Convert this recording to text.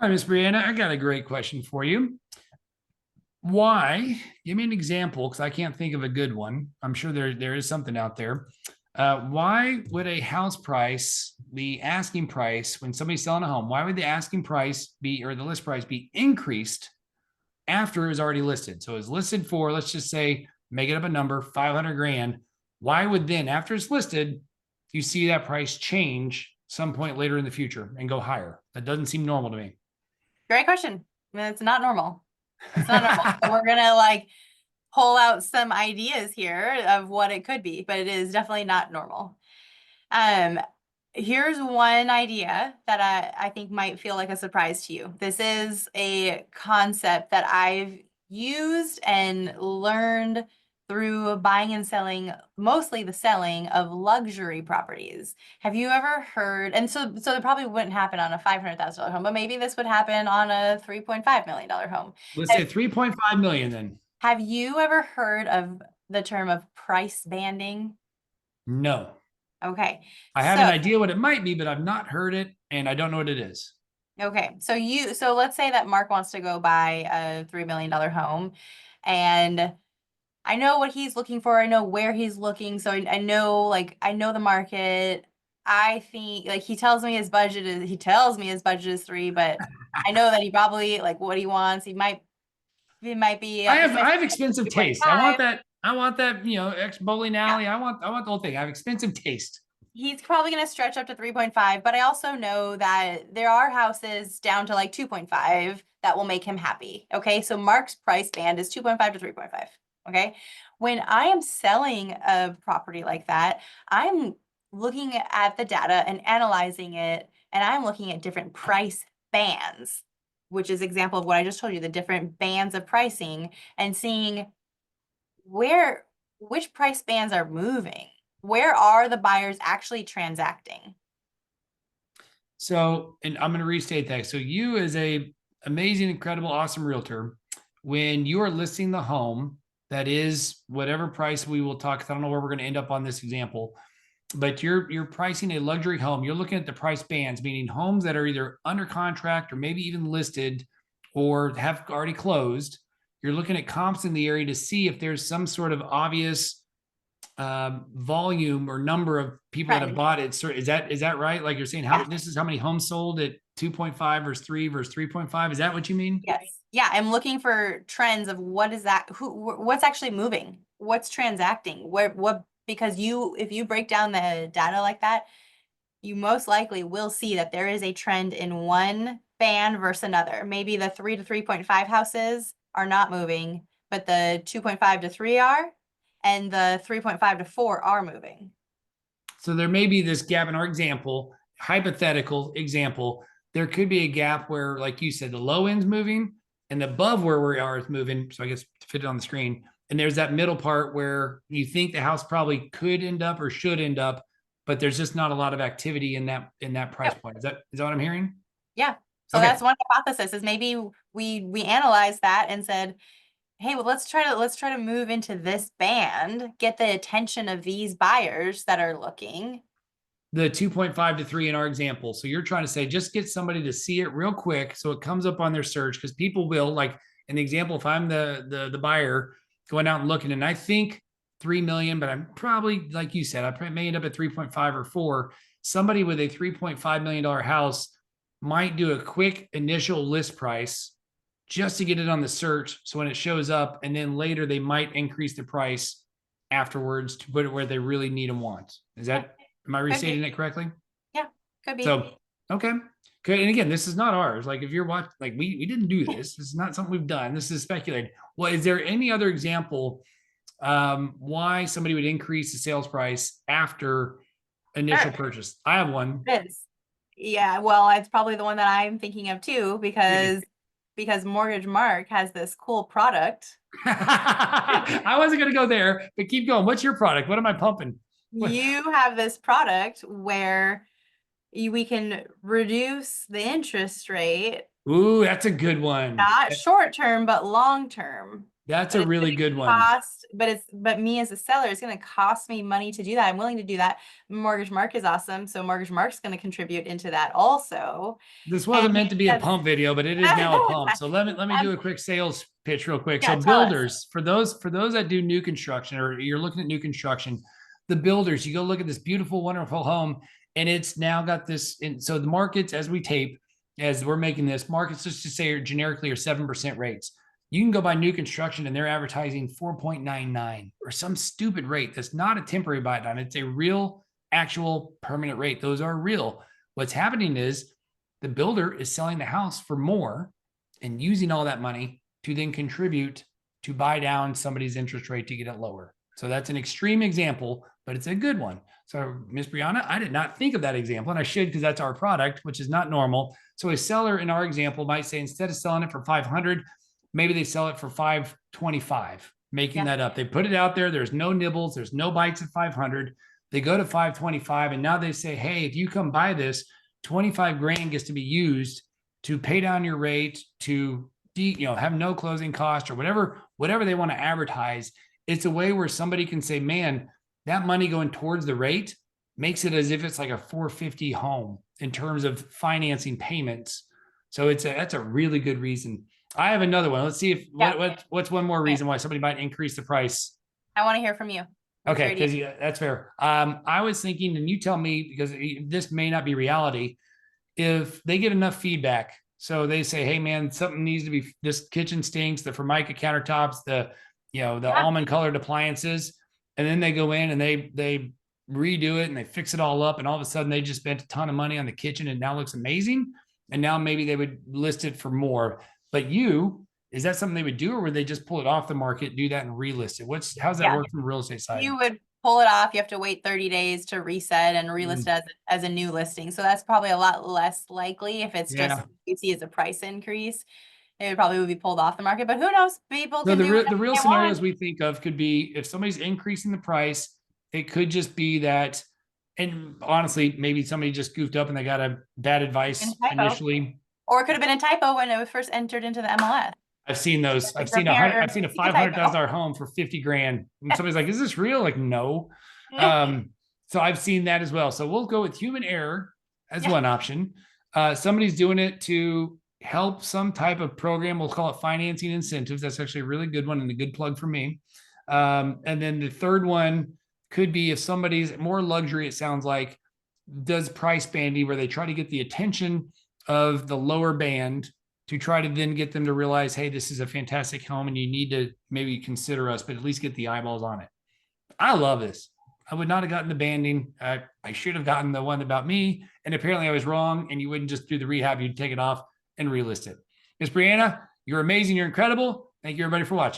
Hi, Miss Brianna. I got a great question for you. Why? Give me an example because I can't think of a good one. I'm sure there is something out there. Why would a house price, the asking price, when somebody's selling a home, why would the asking price be or the list price be increased after it was already listed? So it's listed for, let's just say, make it up a number, 500 grand. Why would then, after it's listed, you see that price change some point later in the future and go higher? That doesn't seem normal to me. Great question. It's not normal. It's not normal. So we're gonna pull out some ideas here of what it could be, but it is definitely not normal. Um, Here's one idea that I think might feel like a surprise to you. This is a concept that I've used and learned through buying and selling, mostly the selling of luxury properties. Have you ever heard, and so it probably wouldn't happen on a $500,000 home, but maybe this would happen on a $3.5 million home. Let's Have, say 3.5 million then. have you ever heard of the term of price banding? No. Okay. I have an So idea what it might be, but I've not heard it and I don't know what it is. Okay, so let's say that Mark wants to go buy a $3 million home, and I know what he's looking for. I know where he's looking, so I know I know the market. I think he tells me his budget is three, but I know that he probably what he wants. He might be I stretching have out to expensive taste. 3.5. I want that, ex bowling Yeah, alley. I want the whole thing. I have expensive taste. he's probably going to stretch up to 3.5, but I also know that there are houses down to 2.5 that will make him happy. Okay. So Mark's price band is 2.5 to 3.5. Okay. When I am selling a property like that, I'm looking at the data and analyzing it, and I'm looking at different price bands, which is example of what I just told you, the different bands of pricing, and seeing where which price bands are moving. Where are the buyers actually transacting? So, and I'm going to restate that. So, you as a amazing, incredible, awesome realtor, when you are listing the home that is whatever price we will talk, 'cause I don't know where we're going to end up on this example, but you're pricing a luxury home. You're looking at the price bands, meaning homes that are either under contract or maybe even listed or have already closed. You're looking at comps in the area to see if there's some sort of obvious volume or number of people that have Trend. bought it. So is that right? Like you're saying, how Yeah. this is how many homes sold at 2.5 versus 3 versus 3.5. Is that what you mean? Yes. Yeah, I'm looking for trends of what is that, what's actually moving, what's transacting, what, because if you break down the data like that, you most likely will see that there is a trend in one band versus another. Maybe the 3 to 3.5 houses are not moving, but the 2.5 to 3 are, and the 3.5 to 4 are moving. So there may be this gap in our example, hypothetical example. There could be a gap where, like you said, the low end's moving and above where we are is moving. So I guess to fit it on the screen. And there's that middle part where you think the house probably could end up or should end up, but there's just not a lot of activity in that price Yep. point. Is that what I'm hearing? Yeah. So Okay. that's one hypothesis, is maybe we analyzed that and said, hey, well, let's try to move into this band, get the attention of these buyers that are looking. The 2.5 to 3 in our example. So you're trying to say just get somebody to see it real quick so it comes up on their search, because people will, like in the example, if I'm the buyer going out and looking and I think 3 million, but I'm probably, like you said, I may end up at 3.5 or 4. Somebody with a $3.5 million house might do a quick initial list price just to get it on the search. So when it shows up, and then later they might increase the price afterwards to put it where they really need and want. Yeah, Am I could restating be. it correctly? Yeah, could be. So, okay. Good. And again, this is not ours. Like if you're watching, like we didn't do this. This is not something we've done. This is speculated. Well, is there any other example why somebody would increase the sales price after initial Sure. purchase? I have one. It is. Yeah, well, it's probably the one that I'm thinking of too, Hit me. because Mortgage Mark has this cool product. I wasn't going to go there, but keep going. What's your product? What am I pumping? What? You have this product where we can reduce the interest rate, Ooh, that's a good one. not short term, but long term. That's But a it's really gonna good one. cost, but me as a seller, it's gonna cost me money to do that. I'm willing to do that. Mortgage Mark is awesome. So Mortgage Mark's gonna contribute into that also. This And wasn't meant to be a pump video, but it is now a pump. So let me do a quick sales pitch real quick. So yeah, tell us. builders, for those that do new construction or you're looking at new construction, the builders, you go look at this beautiful, wonderful home, and it's now got this. And so the markets, as we tape, as we're making this, markets just to say generically are 7% rates. You can go buy new construction and they're advertising 4.99 or some stupid rate. That's not a temporary buy down. It's a real, actual permanent rate. Those are real. What's happening is the builder is selling the house for more and using all that money to then contribute to buy down somebody's interest rate to get it lower. So that's an extreme example, but it's a good one. So Miss Brianna, I did not think of that example, and I should because that's our product, which is not normal. So a seller in our example might say instead of selling it for 500, maybe they sell it for 525, making that up. They put it out there. There's no nibbles. There's no bites at 500. They go to 525, and now they say, hey, if you come buy this, 25 grand gets to be used to pay down your rate, to have no closing cost or whatever they want to advertise. It's a way where somebody can say, man, that money going towards the rate makes it as if it's like a 450 home in terms of financing payments. So that's a really good reason. I have another one. Let's see if what's one more reason why somebody might increase the price. I want to hear from you. Okay, because that's fair. I was thinking, and you tell me because this may not be reality. If they get enough feedback, so they say, "Hey, man, something needs to be. This kitchen stinks. The Formica countertops, the almond colored appliances," and then they go in and they redo it and they fix it all up, and all of a sudden they just spent a ton of money on the kitchen and now looks amazing. And now maybe they would list it for more. But is that something they would do, or would they just pull it off the market, do that, and relist it? How's that work from the real estate side? You would pull it off. You have to wait 30 days to reset and relist it as a new listing. So that's probably a lot less likely if it's just you see as a price increase. It would probably be pulled off the market, but who knows? People can do the real scenarios we think of could be if somebody's increasing the price, it could just be that, and honestly, maybe somebody just goofed up and they got a bad advice initially. Or it could have been a typo when it was first entered into the MLS. I've seen those. I've seen a $500,000 home for 50 grand. And somebody's like, is this real? Like, no. So I've seen that as well. So we'll go with human error as one option. Somebody's doing it to help some type of program. We'll call it financing incentives. That's actually a really good one and a good plug for me. And then the third one could be if somebody's more luxury, it sounds like, does price banding where they try to get the attention of the lower band to try to then get them to realize, hey, this is a fantastic home and you need to maybe consider us, but at least get the eyeballs on it. I love this. I would not have gotten the banding. I should have gotten the one about me. And apparently I was wrong. And you wouldn't just do the rehab. You'd take it off and relist it. Miss Brianna, you're amazing. You're incredible. Thank you everybody for watching.